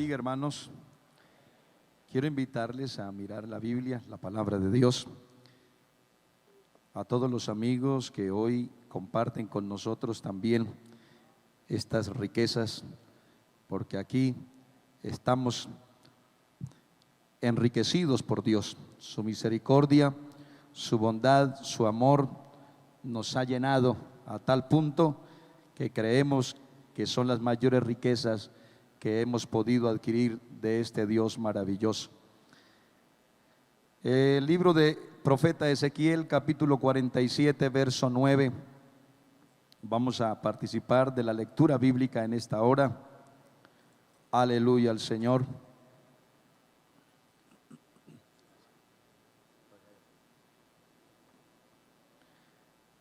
bendiga, hermanos. Quiero invitarles a mirar la Biblia, la palabra de Dios. A todos los amigos que hoy comparten con nosotros también estas riquezas, porque aquí estamos enriquecidos por Dios. Su misericordia, su bondad, su amor nos ha llenado a tal punto que creemos que son las mayores riquezas que hemos podido adquirir de este Dios maravilloso. El libro de profeta Ezequiel, capítulo 47, verso 9. Vamos a participar de la lectura bíblica en esta hora. Aleluya al Señor.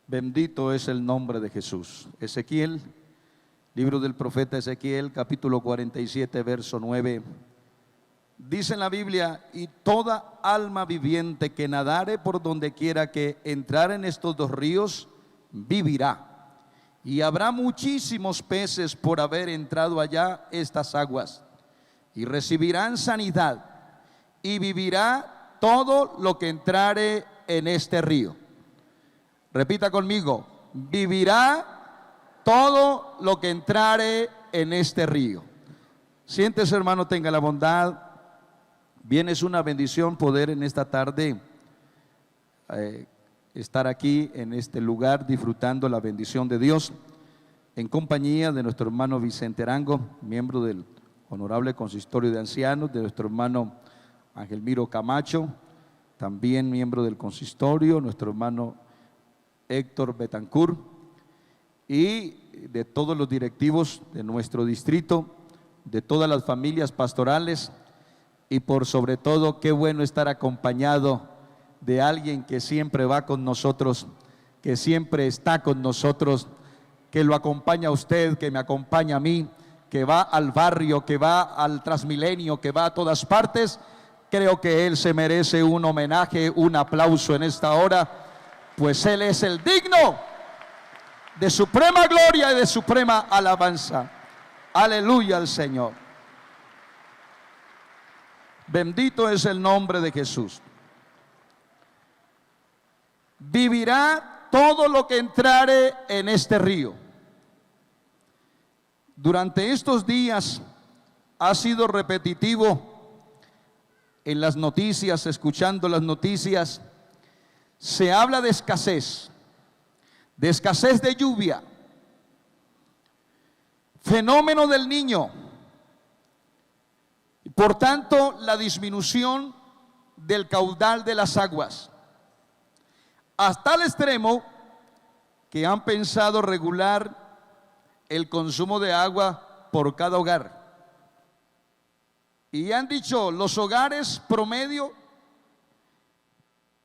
Bendito es el nombre de Jesús. Ezequiel, libro del profeta Ezequiel, capítulo 47, verso 9. Dice en la Biblia: y toda alma viviente que nadare por donde quiera que entrar en estos dos ríos, vivirá. Y habrá muchísimos peces por haber entrado allá estas aguas, y recibirán sanidad, y vivirá todo lo que entrare en este río. Repita conmigo: vivirá todo lo que entrare en este río. Siéntese, hermano, tenga la bondad. Bien, es una bendición poder en esta tarde estar aquí en este lugar disfrutando la bendición de Dios en compañía de nuestro hermano Vicente Arango, miembro del Honorable Consistorio de Ancianos, de nuestro hermano Ángel Miro Camacho, también miembro del Consistorio, nuestro hermano Héctor Betancourt, y de todos los directivos de nuestro distrito, de todas las familias pastorales. Y por sobre todo, qué bueno estar acompañado de alguien que siempre va con nosotros, que siempre está con nosotros, que lo acompaña a usted, que me acompaña a mí, que va al barrio, que va al Transmilenio, que va a todas partes. Creo que él se merece un homenaje, un aplauso en esta hora, pues él es el digno de suprema gloria y de suprema alabanza. Aleluya al Señor. Bendito es el nombre de Jesús. Vivirá todo lo que entrare en este río. Durante estos días ha sido repetitivo en las noticias, escuchando las noticias, se habla de escasez de lluvia, fenómeno del Niño. Por tanto, la disminución del caudal de las aguas, hasta el extremo que han pensado regular el consumo de agua por cada hogar. Y han dicho, los hogares promedio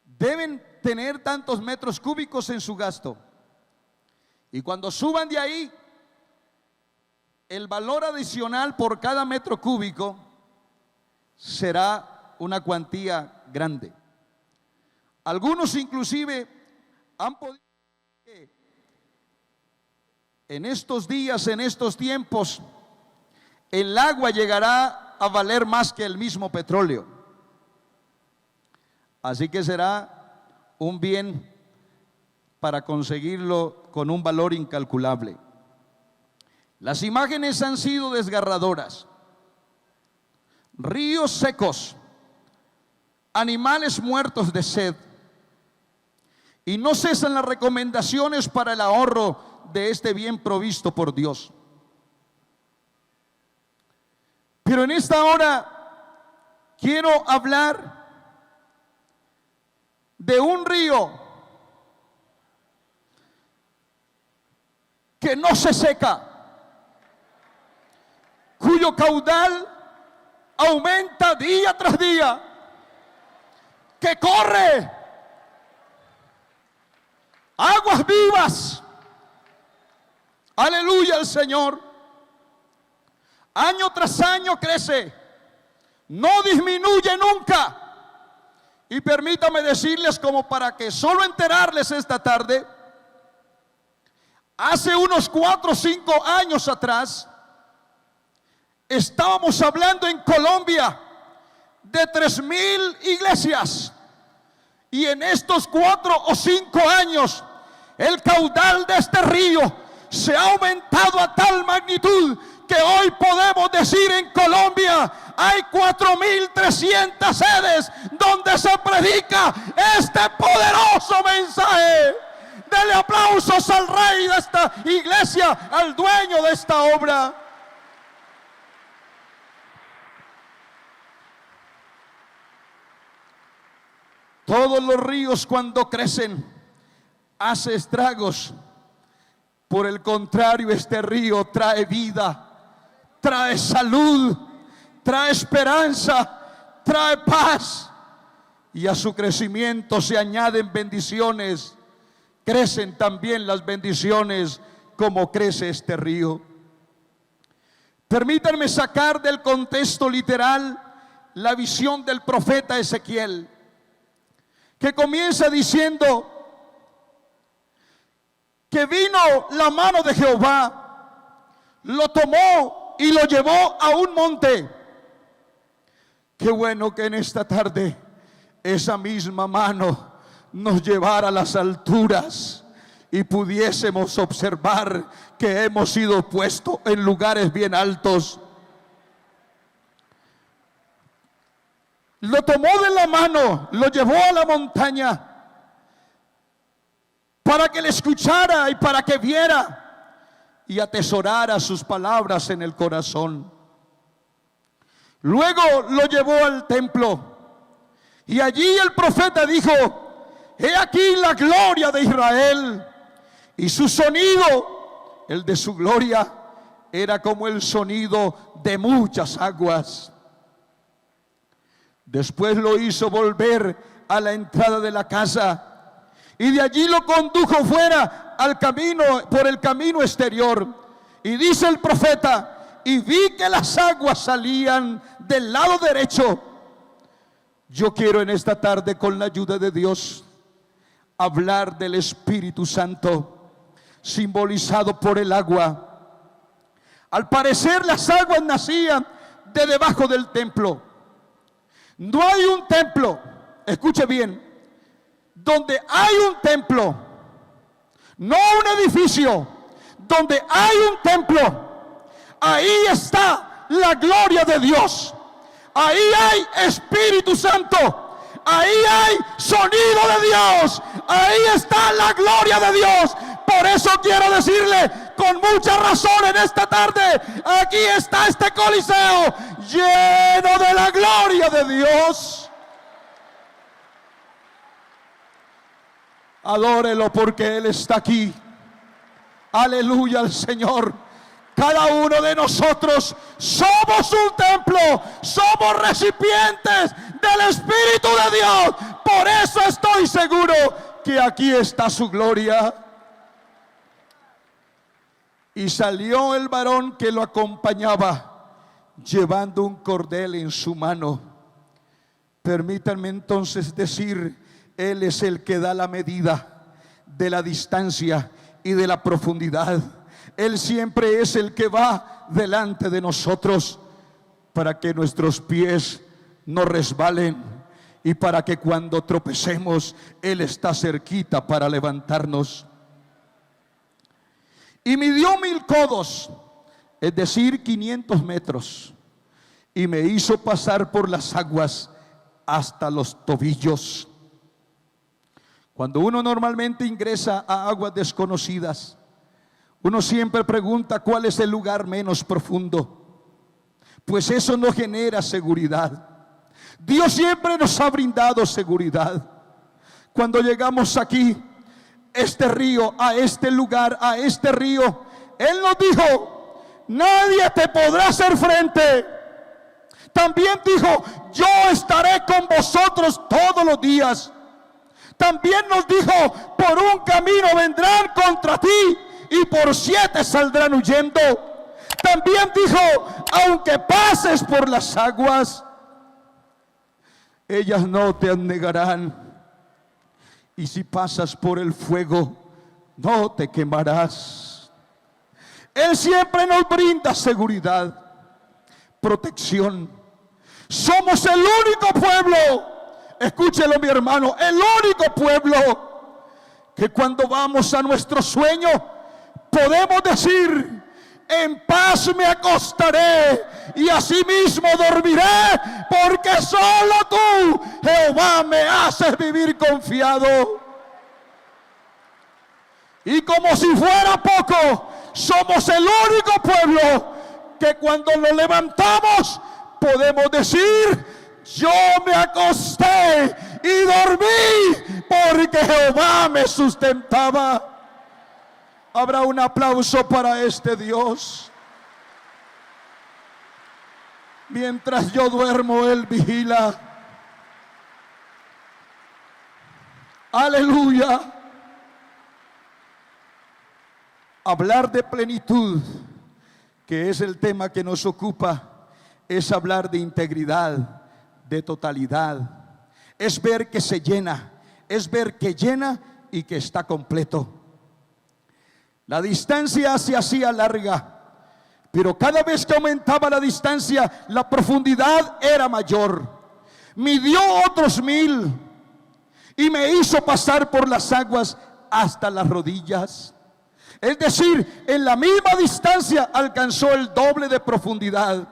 deben tener tantos metros cúbicos en su gasto. Y cuando suban de ahí, el valor adicional por cada metro cúbico será una cuantía grande. Algunos inclusive han podido que en estos días, en estos tiempos, el agua llegará a valer más que el mismo petróleo. Así que será un bien para conseguirlo con un valor incalculable. Las imágenes han sido desgarradoras. Ríos secos, animales muertos de sed, y no cesan las recomendaciones para el ahorro de este bien provisto por Dios. Pero en esta hora quiero hablar de un río que no se seca, cuyo caudal aumenta día tras día, que corre aguas vivas. Aleluya al Señor. Año tras año crece, no disminuye nunca. Y permítame decirles, como para que solo enterarles esta tarde, hace unos 4 o 5 años atrás, Estábamos hablando en Colombia de 3,000 iglesias, y en estos 4 o 5 años el caudal de este río se ha aumentado a tal magnitud que hoy podemos decir en Colombia hay 4,300 sedes donde se predica este poderoso mensaje. Dele aplausos al rey de esta iglesia, al dueño de esta obra. Todos los ríos cuando crecen hacen estragos. Por el contrario, este río trae vida, trae salud, trae esperanza, trae paz, y a su crecimiento se añaden bendiciones. Crecen también las bendiciones como crece este río. Permítanme sacar del contexto literal la visión del profeta Ezequiel, que comienza diciendo que vino la mano de Jehová, lo tomó y lo llevó a un monte. Qué bueno que en esta tarde esa misma mano nos llevara a las alturas y pudiésemos observar que hemos sido puestos en lugares bien altos. Lo tomó de la mano, lo llevó a la montaña para que le escuchara y para que viera y atesorara sus palabras en el corazón. Luego lo llevó al templo, y allí el profeta dijo: he aquí la gloria de Israel, y su sonido, el de su gloria, era como el sonido de muchas aguas. Después lo hizo volver a la entrada de la casa, y de allí lo condujo fuera al camino, por el camino exterior. Y dice el profeta: y vi que las aguas salían del lado derecho. Yo quiero en esta tarde, con la ayuda de Dios, hablar del Espíritu Santo, simbolizado por el agua. Al parecer las aguas nacían de debajo del templo. No hay un templo, escuche bien, donde hay un templo, no un edificio, donde hay un templo, ahí está la gloria de Dios, ahí hay Espíritu Santo, ahí hay sonido de Dios, ahí está la gloria de Dios. Por eso quiero decirle con mucha razón en esta tarde: aquí está este coliseo lleno de la gloria de Dios. Adórelo porque Él está aquí. Aleluya al Señor. Cada uno de nosotros somos un templo, somos recipientes del Espíritu de Dios. Por eso estoy seguro que aquí está su gloria. Y salió el varón que lo acompañaba, llevando un cordel en su mano. Permítanme entonces decir: Él es el que da la medida de la distancia y de la profundidad. Él siempre es el que va delante de nosotros para que nuestros pies no resbalen, y para que cuando tropecemos Él está cerquita para levantarnos. Y midió 1,000 codos, es decir, 500 metros, y me hizo pasar por las aguas hasta los tobillos. Cuando uno normalmente ingresa a aguas desconocidas, uno siempre pregunta cuál es el lugar menos profundo, pues eso no genera seguridad. Dios siempre nos ha brindado seguridad. Cuando llegamos aquí, este río, a este lugar, a este río, Él nos dijo: nadie te podrá hacer frente. También dijo: yo estaré con vosotros todos los días. También nos dijo: por un camino vendrán contra ti y por 7 saldrán huyendo. También dijo: aunque pases por las aguas, ellas no te anegarán. Y si pasas por el fuego, no te quemarás. Él siempre nos brinda seguridad. protección. Somos el único pueblo, escúchelo mi hermano, el único pueblo que cuando vamos a nuestro sueño podemos decir: en paz me acostaré y asimismo dormiré, porque solo tú, Jehová, me haces vivir confiado. Y como si fuera poco, somos el único pueblo que cuando lo levantamos podemos decir: yo me acosté y dormí porque Jehová me sustentaba. Habrá un aplauso para este Dios. Mientras yo duermo, Él vigila. Aleluya. Hablar de plenitud, que es el tema que nos ocupa, es hablar de integridad, de totalidad. Es ver que se llena, es ver que llena y que está completo. La distancia se hacía larga, pero cada vez que aumentaba la distancia, la profundidad era mayor. Midió otros 1000 y me hizo pasar por las aguas hasta las rodillas. Es decir, en la misma distancia alcanzó el doble de profundidad.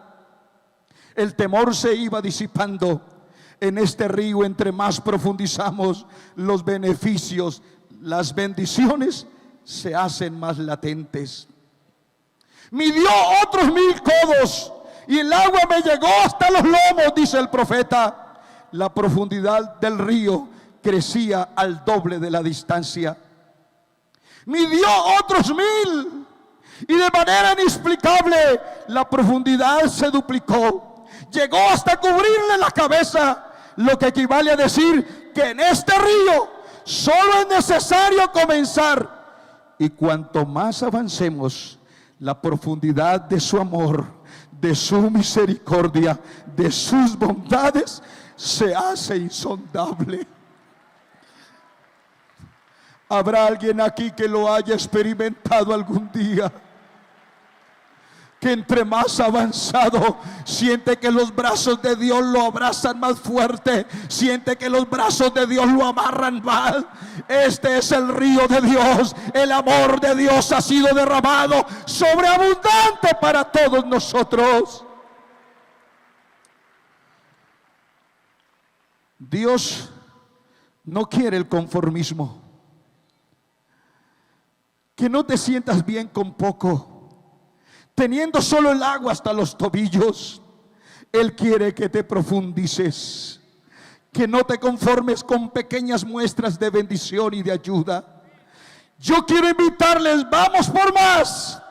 El temor se iba disipando. En este río, entre más profundizamos, los beneficios, las bendiciones se hacen más latentes. Midió otros 1000 codos y el agua me llegó hasta los lomos, dice el profeta. La profundidad del río crecía al doble de la distancia. Midió otros 1000 y de manera inexplicable la profundidad se duplicó. Llegó hasta cubrirle la cabeza, lo que equivale a decir que en este río solo es necesario comenzar. Y cuanto más avancemos, la profundidad de su amor, de su misericordia, de sus bondades, se hace insondable. ¿Habrá alguien aquí que lo haya experimentado algún día? Que entre más avanzado, siente que los brazos de Dios lo abrazan más fuerte, siente que los brazos de Dios lo amarran más. Este es el río de Dios. El amor de Dios ha sido derramado sobreabundante para todos nosotros. Dios no quiere el conformismo. Que no te sientas bien con poco, teniendo solo el agua hasta los tobillos. Él quiere que te profundices, que no te conformes con pequeñas muestras de bendición y de ayuda. Yo quiero invitarles: vamos por más.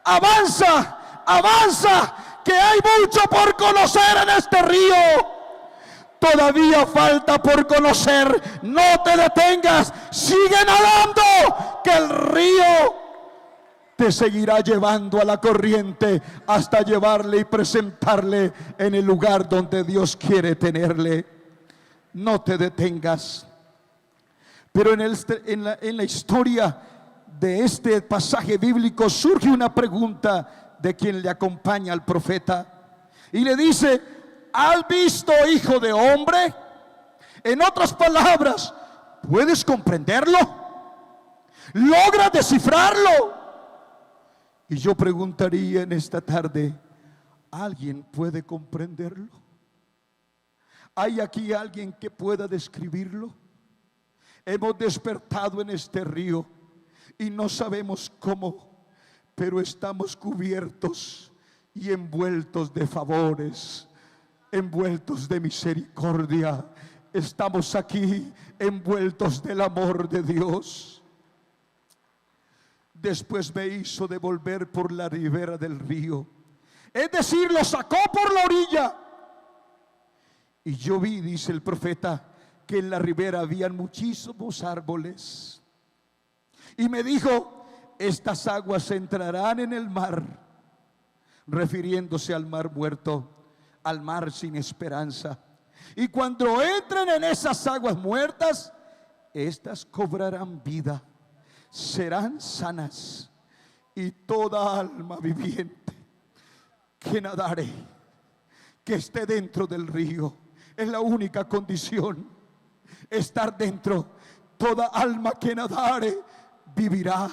Avanza, avanza, que hay mucho por conocer en este río. Todavía falta por conocer. No te detengas, sigue nadando, que el río te seguirá llevando a la corriente hasta llevarle y presentarle en el lugar donde Dios quiere tenerle. No te detengas. Pero en la historia de este pasaje bíblico surge una pregunta de quien le acompaña al profeta y le dice: ¿has visto, hijo de hombre? En otras palabras, ¿puedes comprenderlo? ¿Logras descifrarlo? Y yo preguntaría en esta tarde: ¿alguien puede comprenderlo? ¿Hay aquí alguien que pueda describirlo? Hemos despertado en este río y no sabemos cómo, pero estamos cubiertos y envueltos de favores, envueltos de misericordia. Estamos aquí envueltos del amor de Dios. Después me hizo devolver por la ribera del río, es decir, lo sacó por la orilla. Y yo vi, dice el profeta, que en la ribera habían muchísimos árboles. Y me dijo: estas aguas entrarán en el mar, refiriéndose al mar muerto, al mar sin esperanza. Y cuando entren en esas aguas muertas, estas cobrarán vida, serán sanas, y toda alma viviente que nadare que esté dentro del río. Es la única condición, estar dentro. Toda alma que nadare vivirá.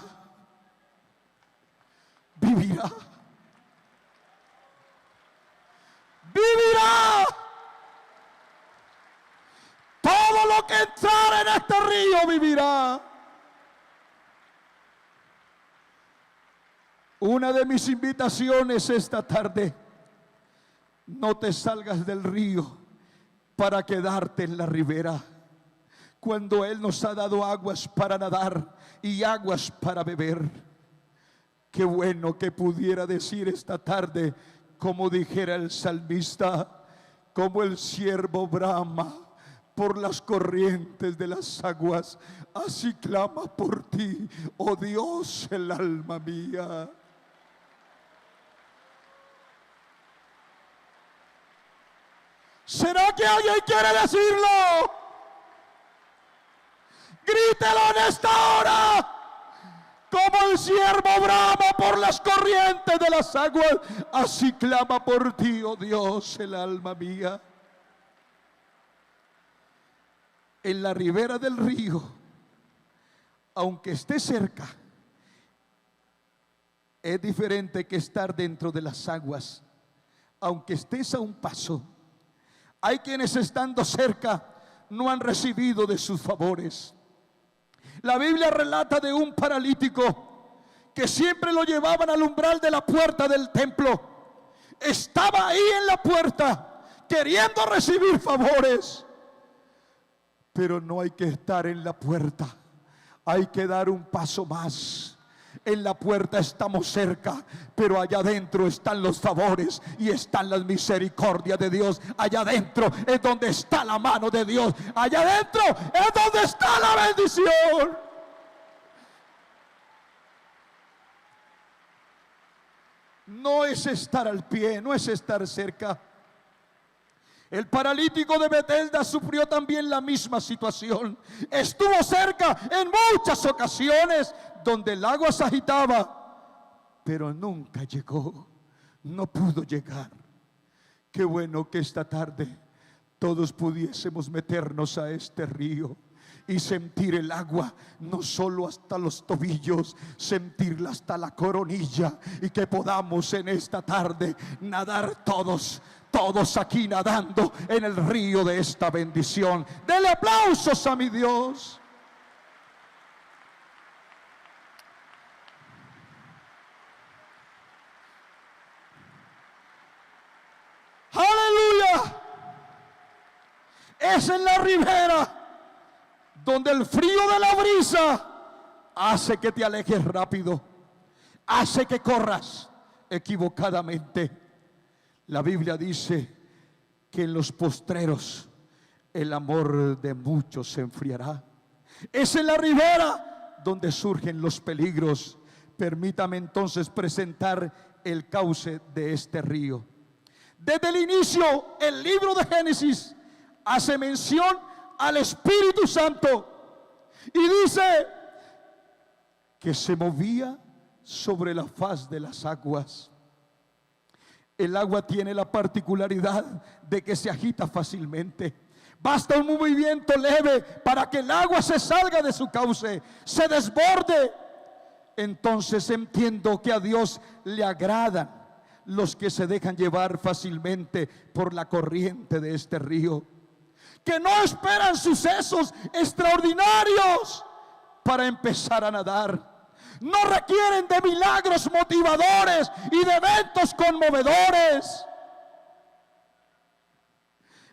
Vivirá. Vivirá. Todo lo que entrare en este río vivirá. Una de mis invitaciones esta tarde: no te salgas del río para quedarte en la ribera, cuando Él nos ha dado aguas para nadar y aguas para beber. Qué bueno que pudiera decir esta tarde, como dijera el salmista: como el ciervo brama por las corrientes de las aguas, así clama por ti, oh Dios, el alma mía. ¿Será que alguien quiere decirlo? Grítelo en esta hora. Como el ciervo brama por las corrientes de las aguas, así clama por ti, oh Dios, el alma mía. En la ribera del río, aunque esté cerca, es diferente que estar dentro de las aguas, aunque estés a un paso. Hay quienes estando cerca no han recibido de sus favores. La Biblia relata de un paralítico que siempre lo llevaban al umbral de la puerta del templo. Estaba ahí en la puerta queriendo recibir favores, pero no hay que estar en la puerta, hay que dar un paso más. En la puerta estamos cerca, pero allá adentro están los favores y están las misericordias de Dios. Allá adentro es donde está la mano de Dios. Allá adentro es donde está la bendición. No es estar al pie, no es estar cerca. El paralítico de Betesda sufrió también la misma situación. Estuvo cerca en muchas ocasiones donde el agua se agitaba, pero nunca llegó, no pudo llegar. Qué bueno que esta tarde todos pudiésemos meternos a este río y sentir el agua, no solo hasta los tobillos, sentirla hasta la coronilla, y que podamos en esta tarde nadar todos aquí nadando en el río de esta bendición. Dele aplausos a mi Dios. Aleluya. Es en la ribera donde el frío de la brisa hace que te alejes rápido, hace que corras equivocadamente. La Biblia dice que en los postreros el amor de muchos se enfriará. Es en la ribera donde surgen los peligros. Permítame entonces presentar el cauce de este río. Desde el inicio, el libro de Génesis hace mención al Espíritu Santo y dice que se movía sobre la faz de las aguas. El agua tiene la particularidad de que se agita fácilmente. Basta un movimiento leve para que el agua se salga de su cauce, se desborde. Entonces entiendo que a Dios le agradan los que se dejan llevar fácilmente por la corriente de este río, que no esperan sucesos extraordinarios para empezar a nadar. No requieren de milagros motivadores y de eventos conmovedores.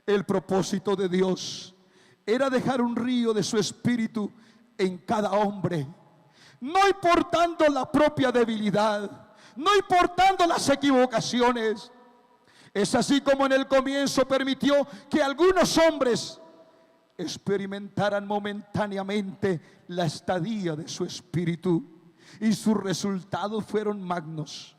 El propósito de Dios era dejar un río de su espíritu en cada hombre, no importando la propia debilidad, no importando las equivocaciones. Es así como en el comienzo permitió que algunos hombres experimentaran momentáneamente la estadía de su espíritu, y sus resultados fueron magnos.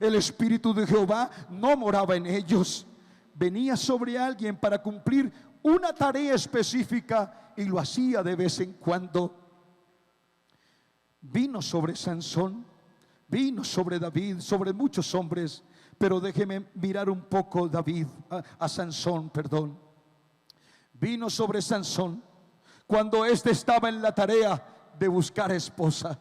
El Espíritu de Jehová no moraba en ellos, venía sobre alguien para cumplir una tarea específica y lo hacía de vez en cuando. Vino sobre Sansón, vino sobre David, sobre muchos hombres, Pero déjeme mirar un poco a Sansón, perdón. Vino sobre Sansón cuando éste estaba en la tarea de buscar esposa.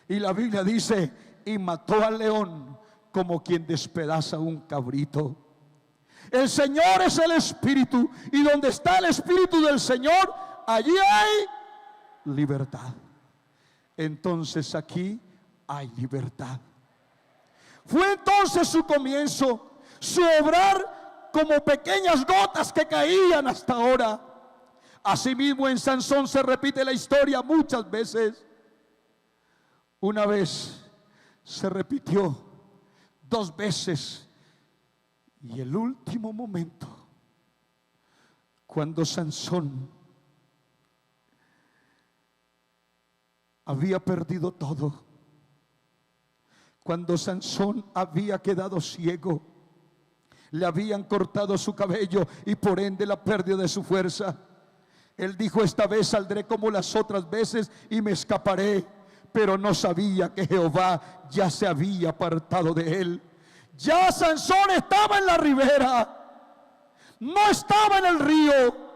Y la Biblia dice, y mató al león como quien despedaza un cabrito. El Señor es el Espíritu, y donde está el Espíritu del Señor, allí hay libertad. Entonces aquí hay libertad. Fue entonces su comienzo, su obrar como pequeñas gotas que caían hasta ahora. Asimismo en Sansón se repite la historia muchas veces. Una vez se repitió, 2 veces, y el último momento, cuando Sansón había perdido todo, cuando Sansón había quedado ciego, le habían cortado su cabello y por ende la pérdida de su fuerza, él dijo: esta vez saldré como las otras veces y me escaparé. Pero no sabía que Jehová ya se había apartado de él. Ya Sansón estaba en la ribera, no estaba en el río.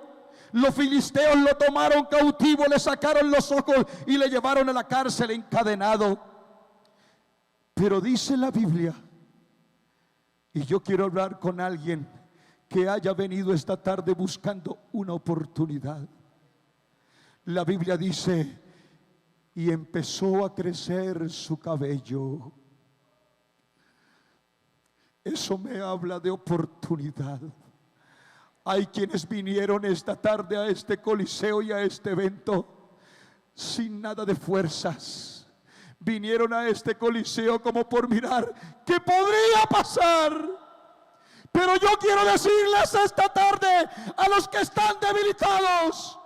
Los filisteos lo tomaron cautivo, le sacaron los ojos y le llevaron a la cárcel encadenado. Pero dice la Biblia, y yo quiero hablar con alguien que haya venido esta tarde buscando una oportunidad. La Biblia dice: y empezó a crecer su cabello. Eso me habla de oportunidad. Hay quienes vinieron esta tarde a este coliseo y a este evento sin nada de fuerzas. Vinieron a este coliseo como por mirar qué podría pasar. Pero yo quiero decirles esta tarde a los que están debilitados,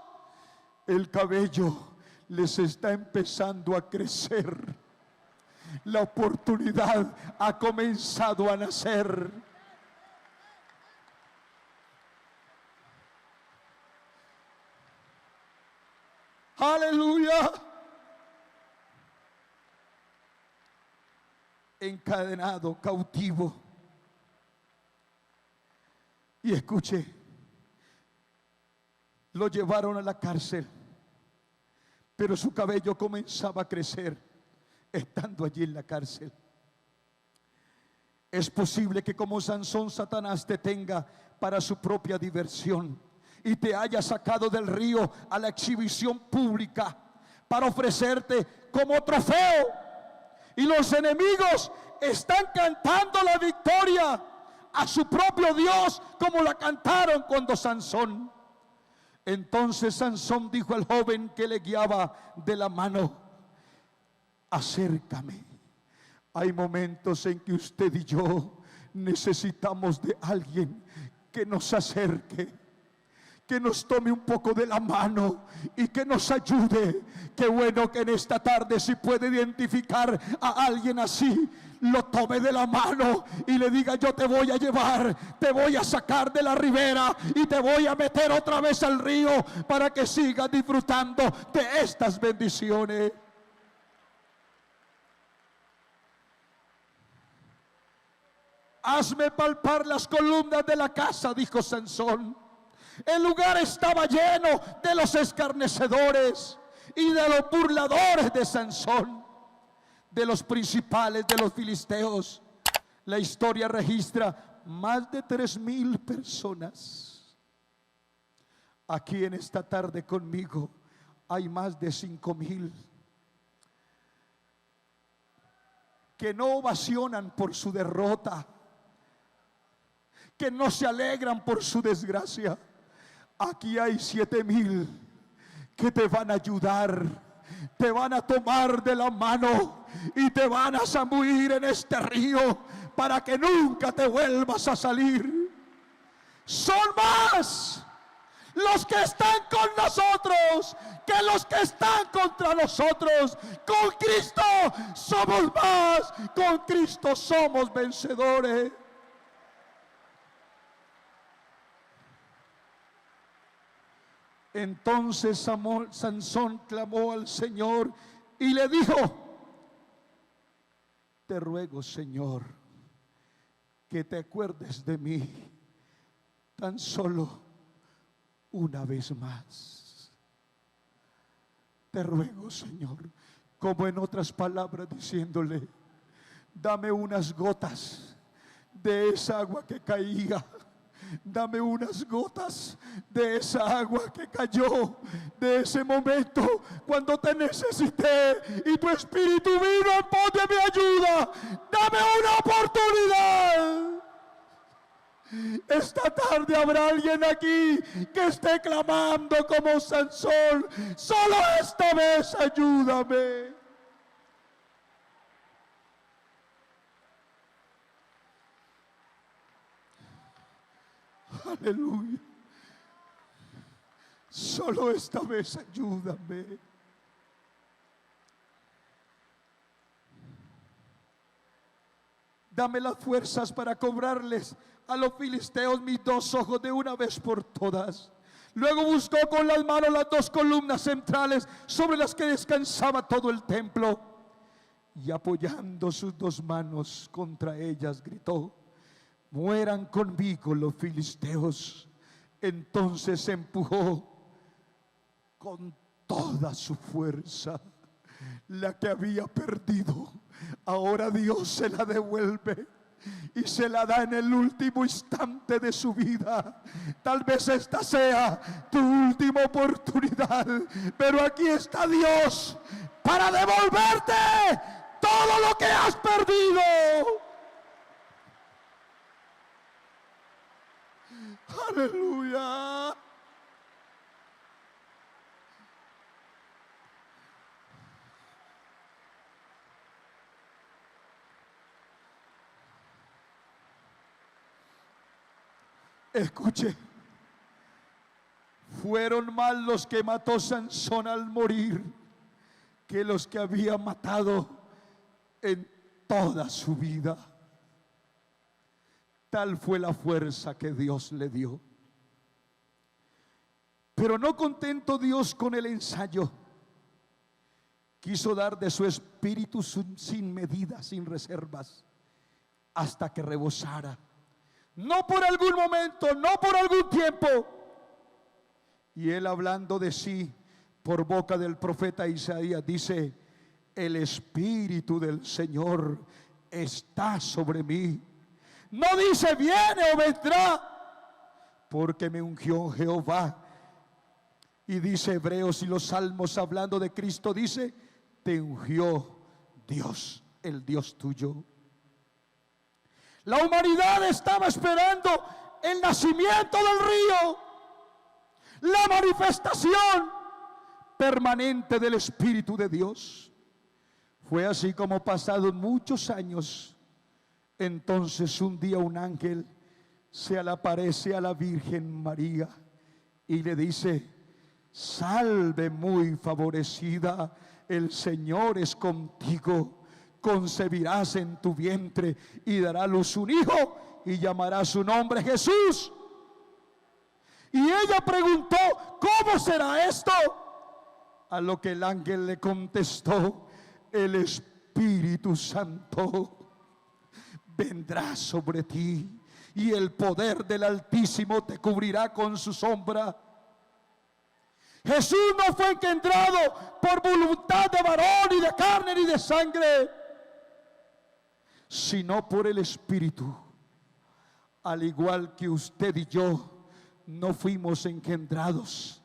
el cabello les está empezando a crecer. La oportunidad ha comenzado a nacer. Aleluya. Encadenado, cautivo. Y escuche, lo llevaron a la cárcel, pero su cabello comenzaba a crecer estando allí en la cárcel. Es posible que como Sansón, Satanás te tenga para su propia diversión y te haya sacado del río a la exhibición pública para ofrecerte como trofeo. Y los enemigos están cantando la victoria a su propio Dios, como la cantaron cuando Sansón. Entonces Sansón dijo al joven que le guiaba de la mano: acércame. Hay momentos en que usted y yo necesitamos de alguien que nos acerque, que nos tome un poco de la mano y que nos ayude. Qué bueno que en esta tarde, si puede identificar a alguien así, lo tome de la mano y le diga: yo te voy a llevar, te voy a sacar de la ribera y te voy a meter otra vez al río para que sigas disfrutando de estas bendiciones. Hazme palpar las columnas de la casa, dijo Sansón. El lugar estaba lleno de los escarnecedores y de los burladores de Sansón, de los principales de los filisteos. La historia registra más de 3,000 personas. Aquí en esta tarde conmigo hay más de 5,000 que no ovacionan por su derrota, que no se alegran por su desgracia. Aquí hay 7,000 que te van a ayudar, te van a tomar de la mano y te van a zambuir en este río para que nunca te vuelvas a salir. Son más los que están con nosotros que los que están contra nosotros. Con Cristo somos más, con Cristo somos vencedores. Entonces Sansón clamó al Señor y le dijo: te ruego, Señor, que te acuerdes de mí tan solo una vez más. Te ruego, Señor, como en otras palabras diciéndole, dame unas gotas de esa agua que caía. Dame unas gotas de esa agua que cayó, de ese momento cuando te necesité y tu espíritu vino en pos de mi ayuda. Dame una oportunidad. Esta tarde habrá alguien aquí que esté clamando como Sansón: solo esta vez ayúdame. Aleluya. Solo esta vez ayúdame. Dame las fuerzas para cobrarles a los filisteos mis 2 ojos de una vez por todas. Luego buscó con las manos las 2 columnas centrales sobre las que descansaba todo el templo, y apoyando sus 2 manos contra ellas gritó: mueran conmigo los filisteos. Entonces empujó con toda su fuerza la que había perdido. Ahora Dios se la devuelve y se la da en el último instante de su vida. Tal vez esta sea tu última oportunidad, pero aquí está Dios para devolverte todo lo que has perdido. Aleluya. Escuche, fueron más los que mató Sansón al morir que los que había matado en toda su vida. Tal fue la fuerza que Dios le dio. Pero no contento Dios con el ensayo, quiso dar de su espíritu sin medida, sin reservas, hasta que rebosara. No por algún momento, no por algún tiempo. Y él, hablando de sí por boca del profeta Isaías, dice: el espíritu del Señor está sobre mí. No dice viene o vendrá, porque me ungió Jehová. Y dice Hebreos y los Salmos, hablando de Cristo, dice: te ungió Dios, el Dios tuyo. La humanidad estaba esperando el nacimiento del río, la manifestación permanente del Espíritu de Dios. Fue así como, pasados muchos años, entonces un día un ángel se le aparece a la Virgen María y le dice: salve muy favorecida, el Señor es contigo. Concebirás en tu vientre y dará a luz un hijo y llamará su nombre Jesús. Y ella preguntó: ¿cómo será esto? A lo que el ángel le contestó: el Espíritu Santo vendrá sobre ti y el poder del Altísimo te cubrirá con su sombra. Jesús no fue engendrado por voluntad de varón, ni de carne, ni de sangre, sino por el Espíritu. Al igual que usted y yo no fuimos engendrados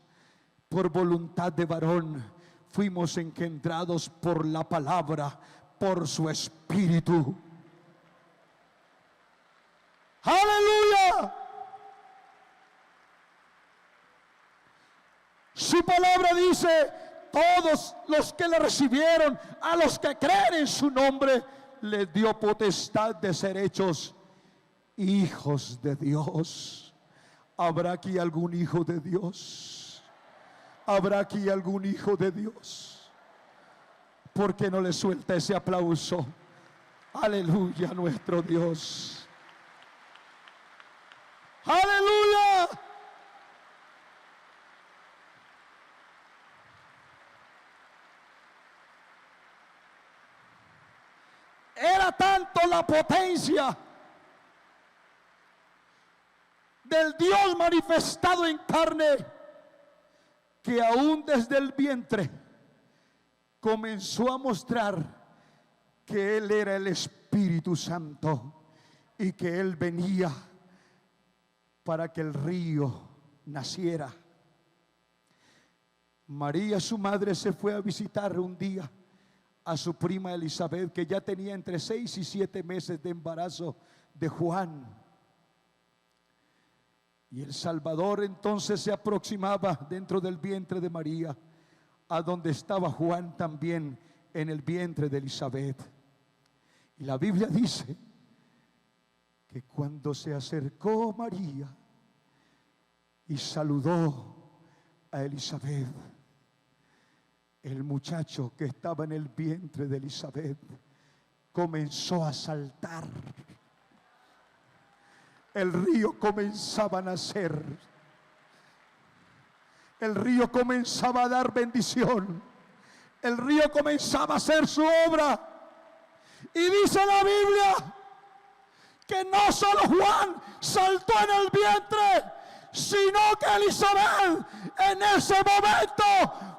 por voluntad de varón, fuimos engendrados por la palabra, por su Espíritu. ¡Aleluya! Su palabra dice: todos los que le recibieron, a los que creen en su nombre, les dio potestad de ser hechos hijos de Dios. ¿Habrá aquí algún hijo de Dios? ¿Habrá aquí algún hijo de Dios? ¿Por qué no le suelta ese aplauso? Aleluya, nuestro Dios. Aleluya. Era tanto la potencia del Dios manifestado en carne, que aún desde el vientre comenzó a mostrar que Él era el Espíritu Santo y que Él venía para que el río naciera. María, su madre, se fue a visitar un día a su prima Elizabeth, que ya tenía entre 6 y 7 meses de embarazo de Juan. Y el Salvador entonces se aproximaba dentro del vientre de María, a donde estaba Juan también en el vientre de Elizabeth. Y la Biblia dice que cuando se acercó María y saludó a Elizabeth, el muchacho que estaba en el vientre de Elizabeth comenzó a saltar. El río comenzaba a nacer. El río comenzaba a dar bendición. El río comenzaba a hacer su obra. Y dice la Biblia que no solo Juan saltó en el vientre, sino que Elizabeth en ese momento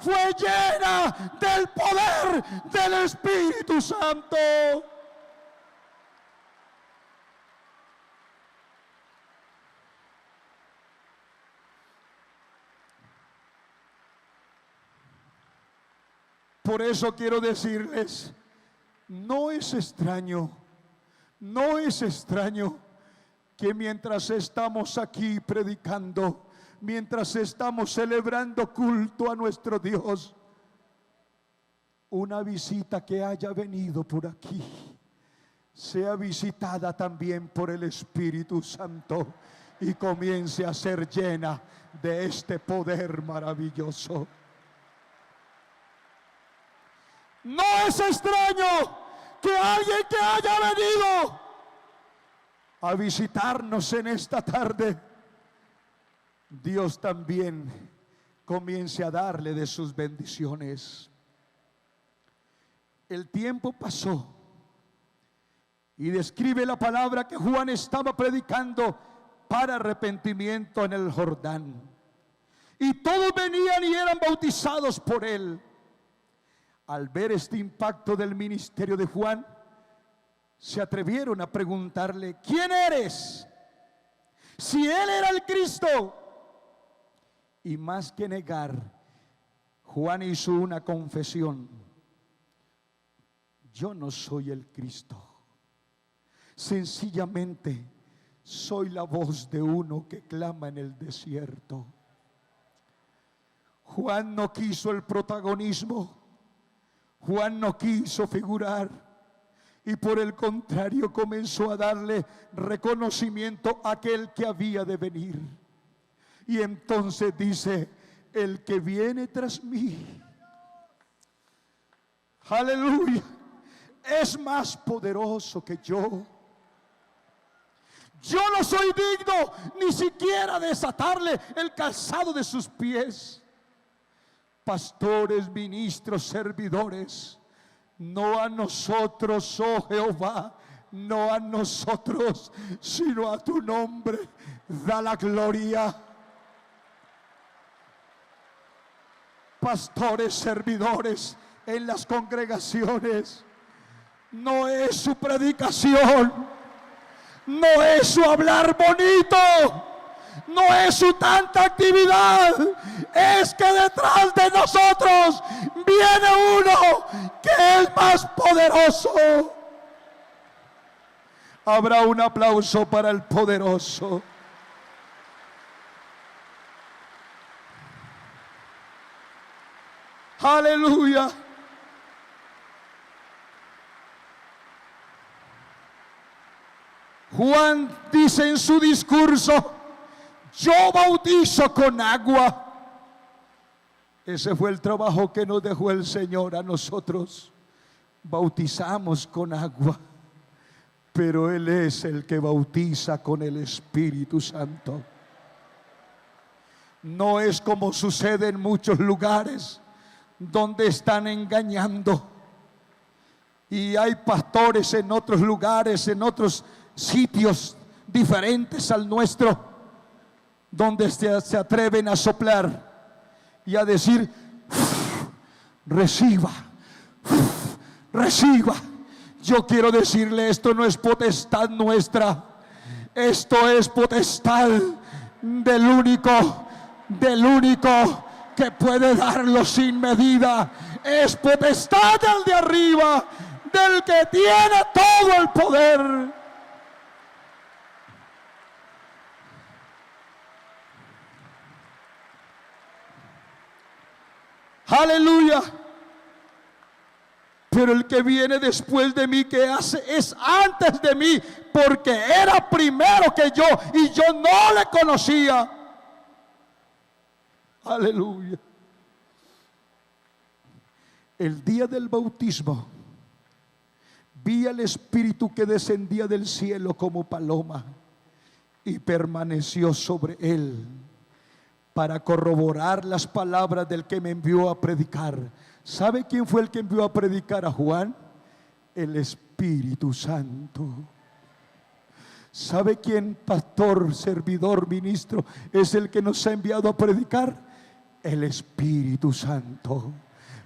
fue llena del poder del Espíritu Santo. Por eso quiero decirles, no es extraño que mientras estamos aquí predicando, mientras estamos celebrando culto a nuestro Dios, una visita que haya venido por aquí sea visitada también por el Espíritu Santo y comience a ser llena de este poder maravilloso. No es extraño que alguien que haya venido a visitarnos en esta tarde, Dios también comience a darle de sus bendiciones. El tiempo pasó y describe la palabra que Juan estaba predicando para arrepentimiento en el Jordán, y todos venían y eran bautizados por él. Al ver este impacto del ministerio de Juan, se atrevieron a preguntarle: ¿quién eres? Si él era el Cristo. Y más que negar, Juan hizo una confesión: yo no soy el Cristo, sencillamente soy la voz de uno que clama en el desierto. Juan no quiso el protagonismo, Juan no quiso figurar, y por el contrario comenzó a darle reconocimiento a aquel que había de venir. Y entonces dice: el que viene tras mí, aleluya, es más poderoso que yo. Yo no soy digno ni siquiera de desatarle el calzado de sus pies. Pastores, ministros, servidores, no a nosotros, oh Jehová, no a nosotros, sino a tu nombre da la gloria. Pastores, servidores en las congregaciones, no es su predicación, no es su hablar bonito, no es su tanta actividad, es que detrás de nosotros viene uno que es más poderoso. Habrá un aplauso para el poderoso. Aleluya. Juan dice en su discurso: yo bautizo con agua. Ese fue el trabajo que nos dejó el Señor a nosotros. Bautizamos con agua, pero Él es el que bautiza con el Espíritu Santo. No es como sucede en muchos lugares donde están engañando, y hay pastores en otros lugares, en otros sitios diferentes al nuestro, donde se atreven a soplar y a decir: reciba, reciba. Yo quiero decirle, esto no es potestad nuestra, esto es potestad del único que puede darlo sin medida. Es potestad del de arriba, del que tiene todo el poder. Aleluya. Pero el que viene después de mí, que hace, es antes de mí, porque era primero que yo y yo no le conocía. Aleluya. El día del bautismo vi al Espíritu que descendía del cielo como paloma y permaneció sobre él, para corroborar las palabras del que me envió a predicar. ¿Sabe quién fue el que envió a predicar a Juan? El Espíritu Santo. ¿Sabe quién, pastor, servidor, ministro, es el que nos ha enviado a predicar? El Espíritu Santo.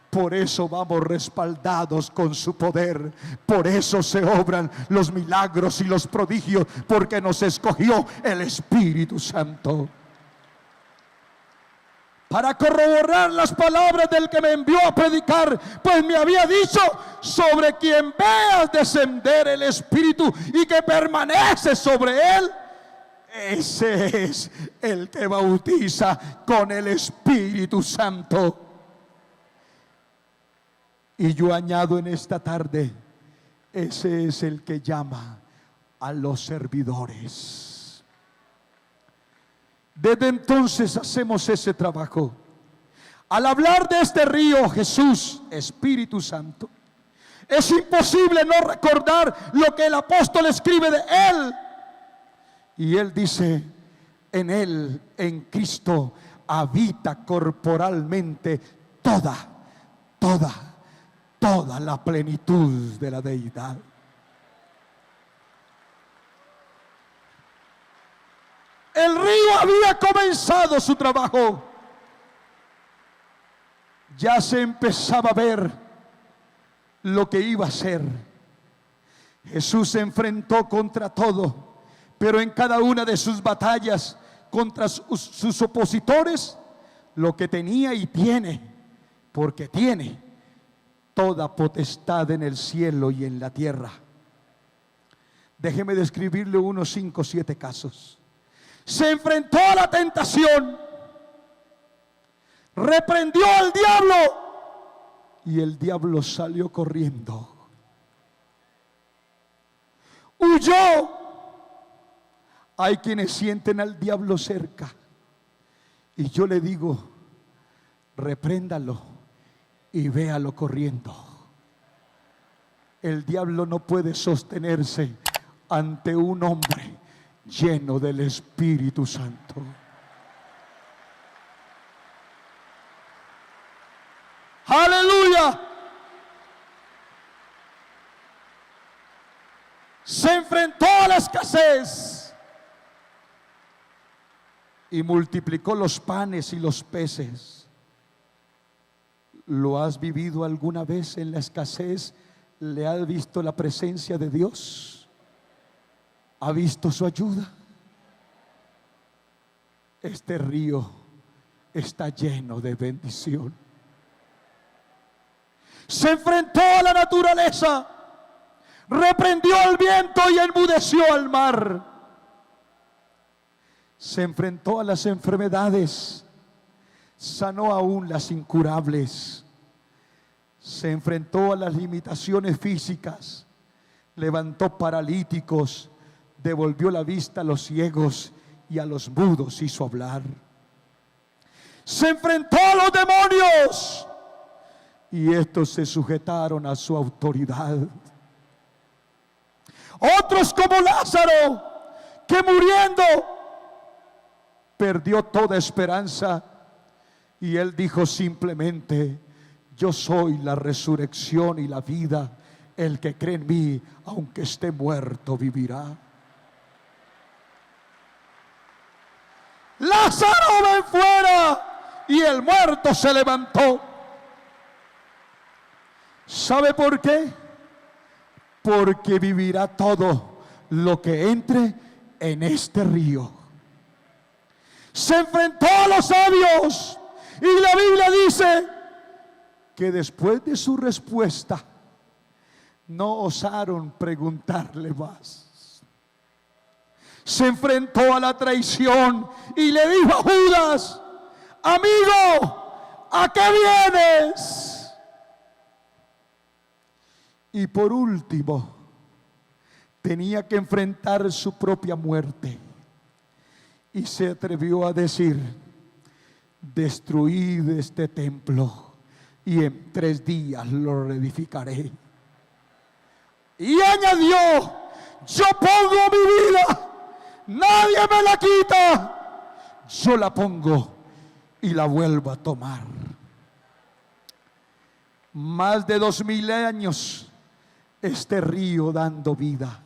Por eso vamos respaldados con su poder. Por eso se obran los milagros y los prodigios, porque nos escogió el Espíritu Santo. Para corroborar las palabras del que me envió a predicar, pues me había dicho: sobre quien veas descender el Espíritu y que permanece sobre él, ese es el que bautiza con el Espíritu Santo. Y yo añado en esta tarde: ese es el que llama a los servidores. Desde entonces hacemos ese trabajo. Al hablar de este río, Jesús, Espíritu Santo, es imposible no recordar lo que el apóstol escribe de él. Y él dice: en él, en Cristo, habita corporalmente toda la plenitud de la deidad. El río había comenzado su trabajo. Ya se empezaba a ver lo que iba a ser. Jesús se enfrentó contra todo, pero en cada una de sus batallas contra sus opositores, lo que tenía y tiene, porque tiene toda potestad en el cielo y en la tierra. Déjeme describirle unos 5 o 7 casos. Se enfrentó a la tentación, reprendió al diablo y el diablo salió corriendo, huyó. Hay quienes sienten al diablo cerca y yo le digo: repréndalo y véalo corriendo. El diablo no puede sostenerse ante un hombre lleno del Espíritu Santo. Aleluya. Se enfrentó a la escasez y multiplicó los panes y los peces. ¿Lo has vivido alguna vez en la escasez? ¿Le has visto la presencia de Dios? ¿Ha visto su ayuda? Este río está lleno de bendición. Se enfrentó a la naturaleza, reprendió al viento y enmudeció al mar. Se enfrentó a las enfermedades, sanó aún las incurables. Se enfrentó a las limitaciones físicas, levantó paralíticos, devolvió la vista a los ciegos y a los mudos hizo hablar. Se enfrentó a los demonios y estos se sujetaron a su autoridad. Otros, como Lázaro, que muriendo perdió toda esperanza, y él dijo simplemente: yo soy la resurrección y la vida. El que cree en mí, aunque esté muerto, vivirá. Lázaro, ven fuera. Y el muerto se levantó. ¿Sabe por qué? Porque vivirá todo lo que entre en este río. Se enfrentó a los sabios y la Biblia dice que después de su respuesta no osaron preguntarle más. Se enfrentó a la traición y le dijo a Judas: amigo, ¿a qué vienes? Y por último, tenía que enfrentar su propia muerte. Y se atrevió a decir: destruid este templo y en 3 días lo reedificaré. Y añadió: yo pongo mi vida, nadie me la quita, yo la pongo y la vuelvo a tomar. Más de 2000 años este río dando vida.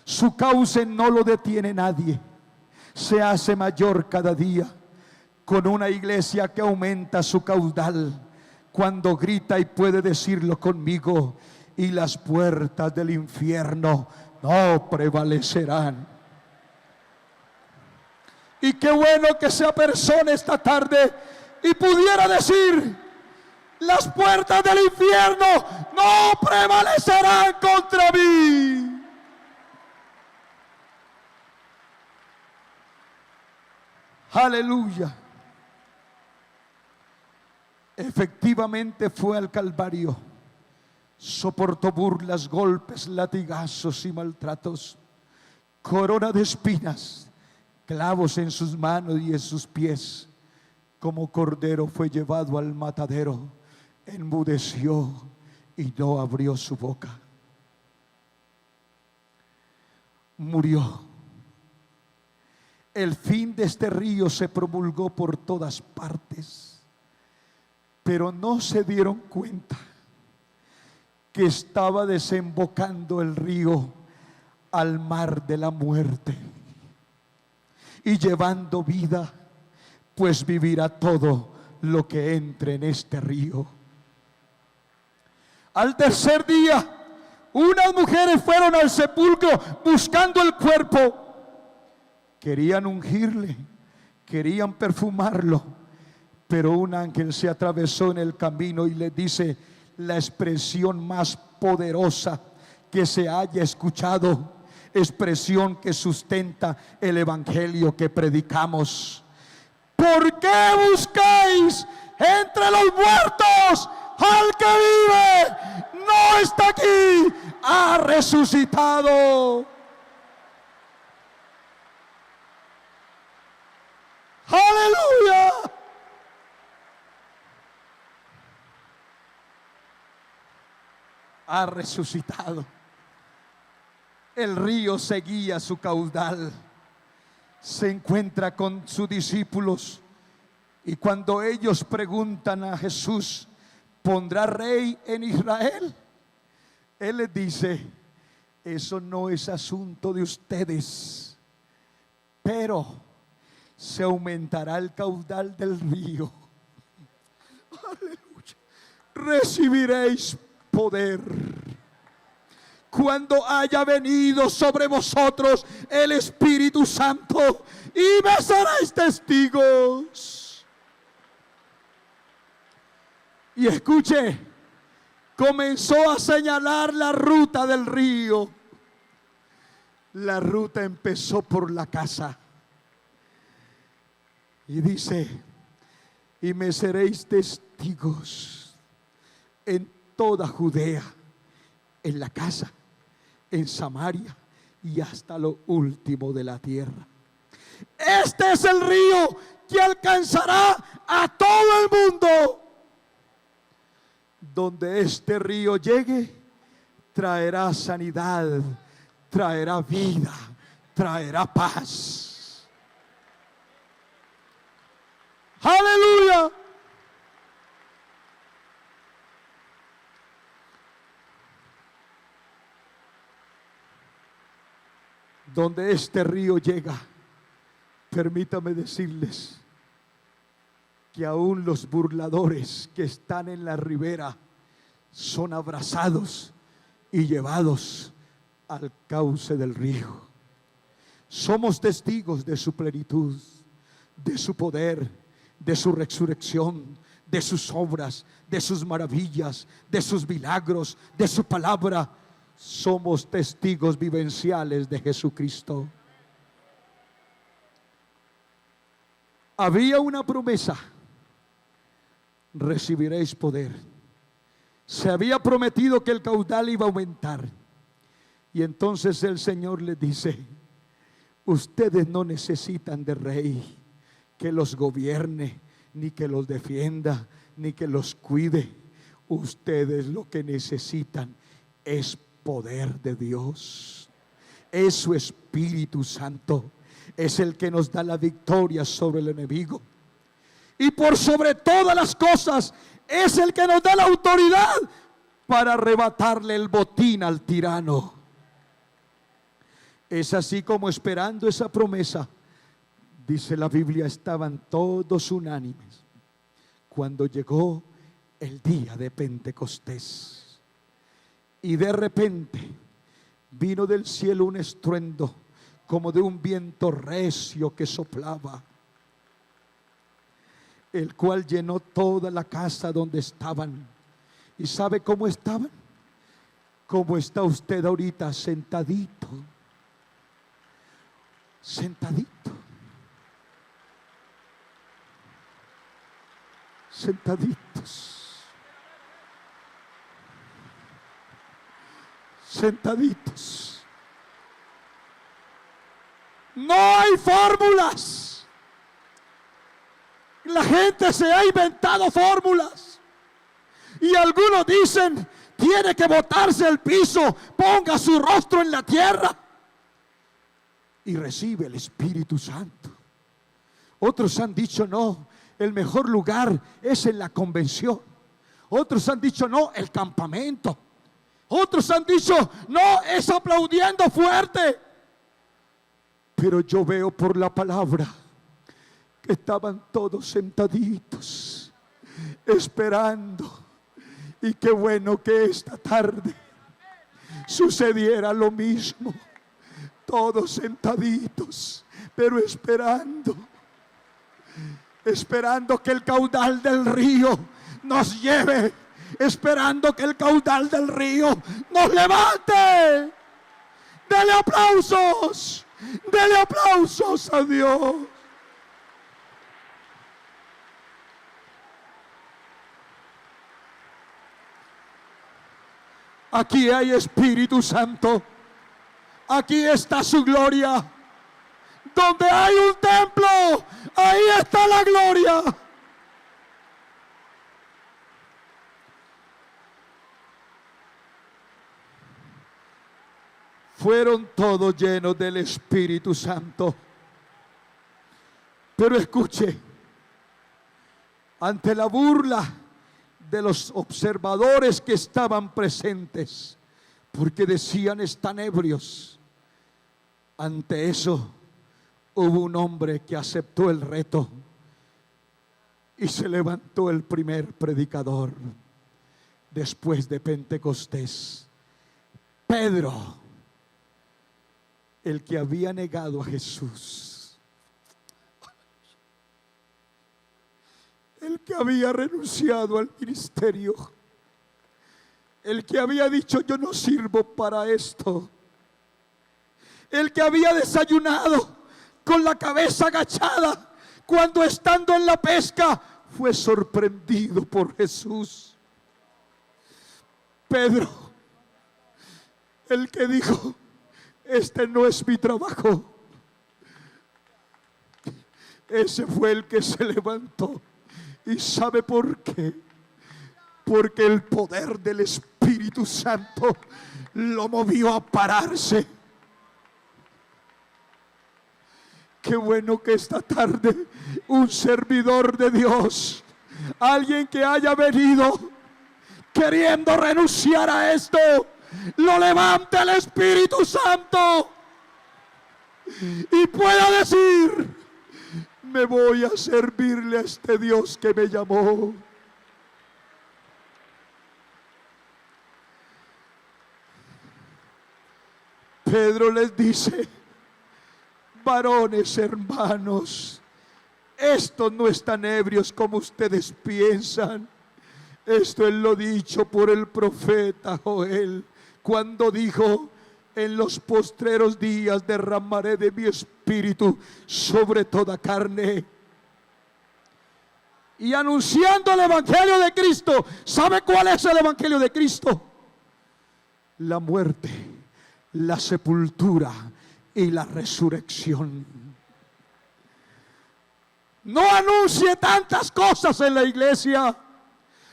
Su cauce no lo detiene nadie. Se hace mayor cada día, con una iglesia que aumenta su caudal. Cuando grita, y puede decirlo conmigo: y las puertas del infierno no prevalecerán. Y qué bueno que sea persona esta tarde y pudiera decir: las puertas del infierno no prevalecerán contra mí. Aleluya. Efectivamente fue al Calvario, soportó burlas, golpes, latigazos y maltratos, corona de espinas, clavos en sus manos y en sus pies. Como cordero fue llevado al matadero, enmudeció y no abrió su boca. Murió. El fin de este río se promulgó por todas partes, pero no se dieron cuenta que estaba desembocando el río al mar de la muerte y llevando vida, pues vivirá todo lo que entre en este río. Al tercer día, unas mujeres fueron al sepulcro buscando el cuerpo. Querían ungirle, querían perfumarlo, pero un ángel se atravesó en el camino y le dice la expresión más poderosa que se haya escuchado, expresión que sustenta el evangelio que predicamos: ¿por qué buscáis entre los muertos al que vive? No está aquí, ha resucitado. ¡Aleluya! Ha resucitado. El río seguía su caudal. Se encuentra con sus discípulos y cuando ellos preguntan a Jesús: ¿pondrá rey en Israel? Él les dice: eso no es asunto de ustedes, pero se aumentará el caudal del río. Aleluya. Recibiréis poder cuando haya venido sobre vosotros el Espíritu Santo, y me seréis testigos. Y escuche, comenzó a señalar la ruta del río. La ruta empezó por la casa. Y dice: y me seréis testigos en toda Judea, en la casa, en Samaria y hasta lo último de la tierra. Este es el río que alcanzará a todo el mundo. Donde este río llegue, traerá sanidad, traerá vida, traerá paz. ¡Aleluya! Donde este río llega, Permítame decirles que aún los burladores que están en la ribera son abrazados y llevados al cauce del río. Somos testigos de su plenitud, de su poder, de su resurrección, de sus obras, de sus maravillas, de sus milagros, de su palabra. Somos testigos vivenciales de Jesucristo. Había una promesa: recibiréis poder. Se había prometido que el caudal iba a aumentar. Y entonces el Señor les dice: ustedes no necesitan de rey que los gobierne, ni que los defienda, ni que los cuide. Ustedes lo que necesitan es poder de Dios. Es su Espíritu Santo. Es el que nos da la victoria sobre el enemigo. Y por sobre todas las cosas, es el que nos da la autoridad para arrebatarle el botín al tirano. Es así como, esperando esa promesa, dice la Biblia, estaban todos unánimes cuando llegó el día de Pentecostés. Y de repente vino del cielo un estruendo como de un viento recio que soplaba, el cual llenó toda la casa donde estaban. ¿Y sabe cómo estaban? Como está usted ahorita, sentadito. Sentadito. Sentaditos. Sentaditos. No hay fórmulas. La gente se ha inventado fórmulas. Y algunos dicen: tiene que botarse al piso, ponga su rostro en la tierra y recibe el Espíritu Santo. Otros han dicho: no, el mejor lugar es en la convención. Otros han dicho: no, el campamento. Otros han dicho: no, es aplaudiendo fuerte. Pero yo veo por la palabra que estaban todos sentaditos, esperando. Y qué bueno que esta tarde sucediera lo mismo. Todos sentaditos, pero esperando. Esperando que el caudal del río nos lleve. Esperando que el caudal del río nos levante. Dele aplausos. Dele aplausos a Dios. Aquí hay Espíritu Santo. Aquí está su gloria. Donde hay un templo, ahí está la gloria. Fueron todos llenos del Espíritu Santo. Pero escuche, ante la burla de los observadores que estaban presentes, porque decían: están ebrios, ante eso hubo un hombre que aceptó el reto y se levantó el primer predicador después de Pentecostés. Pedro, el que había negado a Jesús, el que había renunciado al ministerio, el que había dicho: yo no sirvo para esto, el que había desayunado con la cabeza agachada cuando, estando en la pesca, fue sorprendido por Jesús. Pedro, el que dijo: este no es mi trabajo. Ese fue el que se levantó. ¿Y sabe por qué? Porque el poder del Espíritu Santo lo movió a pararse. Qué bueno que esta tarde un servidor de Dios, alguien que haya venido queriendo renunciar a esto, lo levante el Espíritu Santo y pueda decir: me voy a servirle a este Dios que me llamó. Pedro les dice: varones hermanos, estos no están ebrios como ustedes piensan. Esto es lo dicho por el profeta Joel, cuando dijo: en los postreros días derramaré de mi espíritu sobre toda carne. Y anunciando el evangelio de Cristo. ¿Sabe cuál es el evangelio de Cristo? La muerte, la sepultura y la resurrección. No anuncie tantas cosas en la iglesia.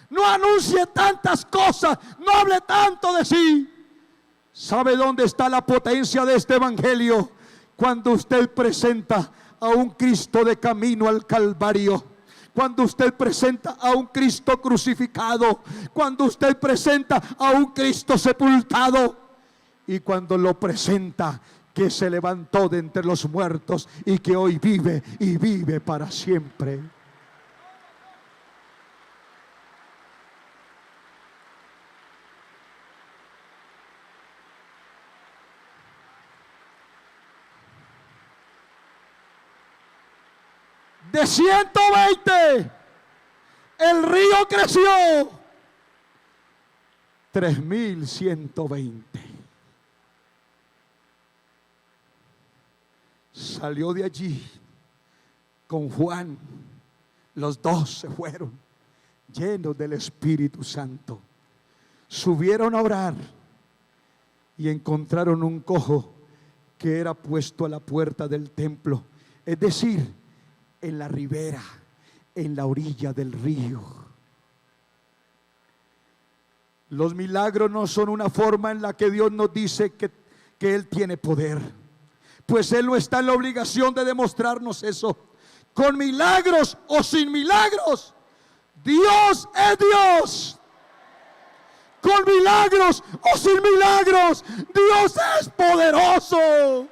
No anuncie tantas cosas. No hable tanto de sí. ¿Sabe dónde está la potencia de este evangelio? Cuando usted presenta a un Cristo de camino al Calvario. Cuando usted presenta a un Cristo crucificado. Cuando usted presenta a un Cristo sepultado. Y cuando lo presenta, que se levantó de entre los muertos y que hoy vive y vive para siempre. De 120, el río creció 3120. Salió de allí con Juan. Los dos se fueron llenos del Espíritu Santo. Subieron a orar y encontraron un cojo que era puesto a la puerta del templo, es decir, en la ribera, en la orilla del río. Los milagros no son una forma en la que Dios nos dice que Él tiene poder, pues Él no está en la obligación de demostrarnos eso. Con milagros o sin milagros, Dios es Dios. Con milagros o sin milagros, Dios es poderoso.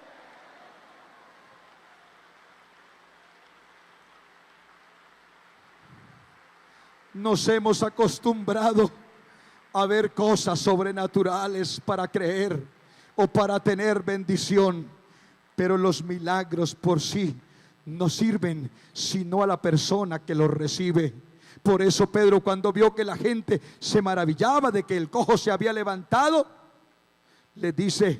Nos hemos acostumbrado a ver cosas sobrenaturales para creer o para tener bendición, pero los milagros por sí no sirven sino a la persona que los recibe. Por eso Pedro, cuando vio que la gente se maravillaba de que el cojo se había levantado, le dice: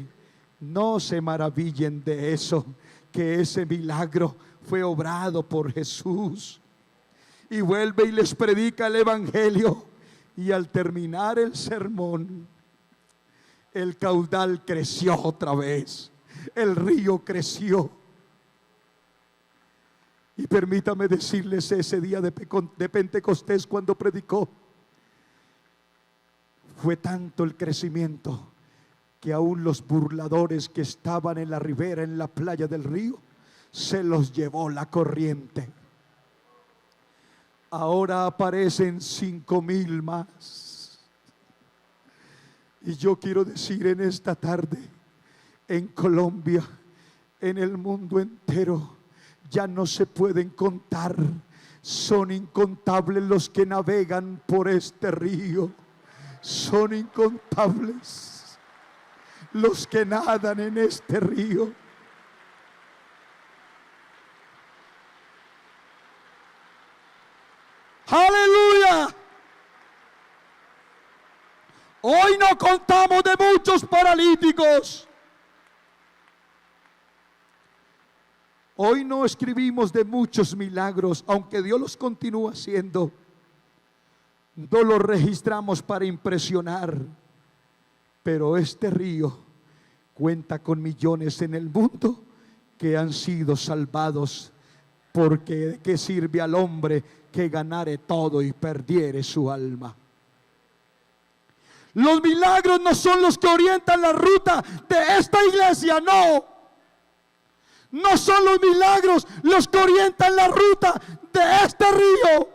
no se maravillen de eso, que ese milagro fue obrado por Jesús. Y vuelve y les predica el evangelio. Y al terminar el sermón, el caudal creció otra vez. El río creció. Y permítame decirles, ese día de Pentecostés, cuando predicó, fue tanto el crecimiento que aún los burladores que estaban en la ribera, en la playa del río, se los llevó la corriente. Ahora aparecen 5,000 más. Y yo quiero decir en esta tarde, en Colombia, en el mundo entero, ya no se pueden contar. Son incontables los que navegan por este río. Son incontables los que nadan en este río. ¡Aleluya! Hoy no contamos de muchos paralíticos. Hoy no escribimos de muchos milagros, aunque Dios los continúa haciendo. No los registramos para impresionar. Pero este río cuenta con millones en el mundo que han sido salvados. Porque ¿de qué sirve al hombre que ganare todo y perdiere su alma? Los milagros no son los que orientan la ruta de esta iglesia, no. No son los milagros los que orientan la ruta de este río.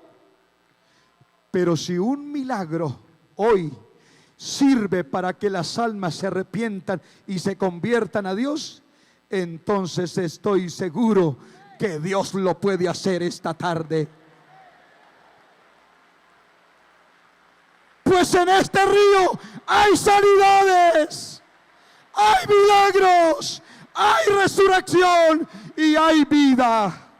Pero si un milagro hoy sirve para que las almas se arrepientan y se conviertan a Dios, entonces estoy seguro que Dios lo puede hacer esta tarde. Pues en este río hay sanidades, hay milagros, hay resurrección y hay vida.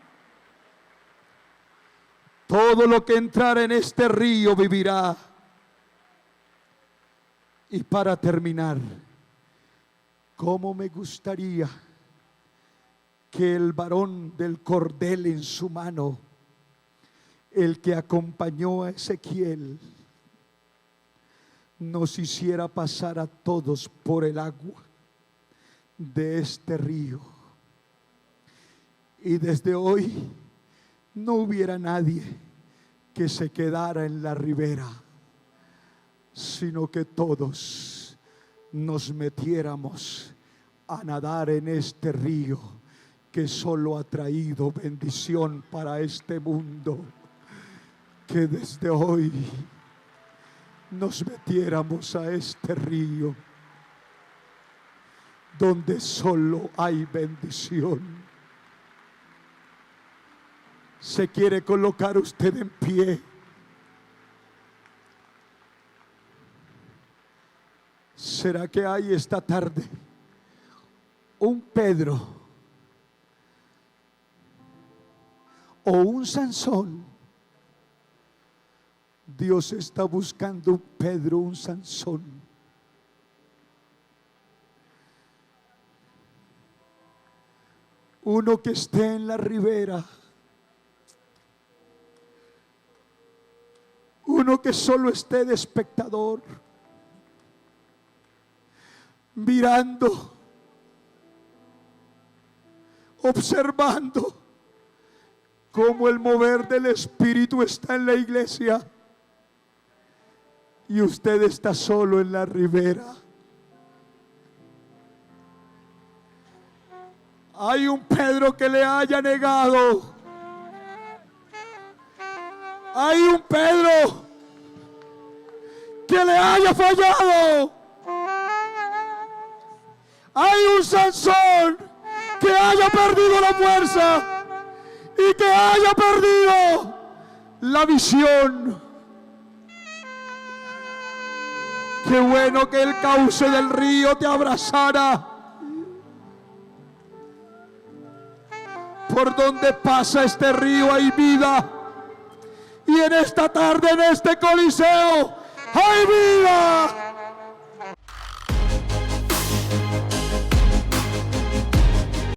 Todo lo que entrara en este río vivirá. Y para terminar, cómo me gustaría que el varón del cordel en su mano, el que acompañó a Ezequiel, nos hiciera pasar a todos por el agua de este río. Y desde hoy no hubiera nadie que se quedara en la ribera, sino que todos nos metiéramos a nadar en este río que solo ha traído bendición para este mundo. Que desde hoy nos metiéramos a este río donde solo hay bendición. ¿Se quiere colocar usted en pie? ¿Será que hay esta tarde un Pedro o un Sansón? Dios está buscando un Pedro, un Sansón. Uno que esté en la ribera. Uno que solo esté de espectador, mirando, observando cómo el mover del Espíritu está en la iglesia y usted está solo en la ribera. Hay un Pedro que le haya negado. Hay un Pedro que le haya fallado. Hay un Sansón que haya perdido la fuerza y que haya perdido la visión. Qué bueno que el cauce del río te abrazara. Por donde pasa este río hay vida. Y en esta tarde, en este coliseo, hay vida.